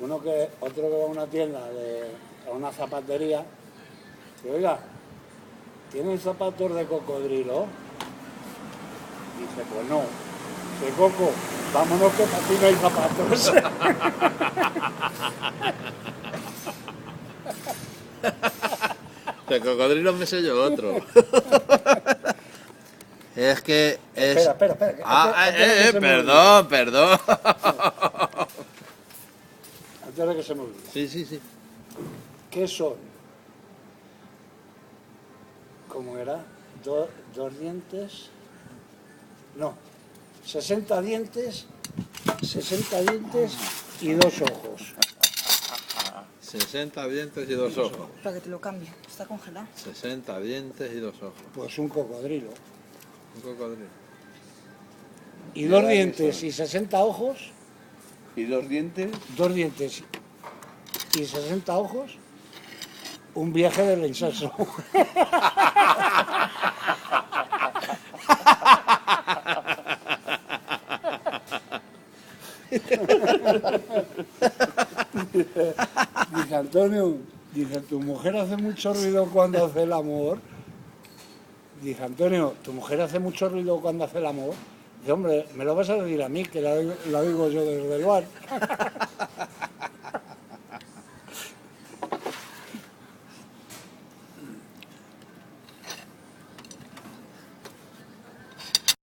Otro que va a una tienda, a una zapatería, y oiga, ¿tienen zapatos de cocodrilo? Dice, pues no. Dice, Coco, vámonos que para ti no hay zapatos. De cocodrilo me sé yo otro. Es que es... Espera. Perdón. Antes de que se me olvide. Sí. ¿Qué son? ¿Cómo era? Dos dientes. No. 60 dientes y 2 ojos. 60 dientes y 2 ojos. Para que te lo cambie, está congelado. 60 dientes y 2 ojos. Pues un cocodrilo. Un cocodrilo. Y 2 dientes y 60 ojos. ¿Y 2 dientes? 2 dientes y 60 ojos. Un viaje del incenso. Dice Antonio, dice, ¿tu mujer hace mucho ruido cuando hace el amor? Dice Antonio, ¿tu mujer hace mucho ruido cuando hace el amor? Dice, hombre, me lo vas a decir a mí, que la digo yo desde el bar.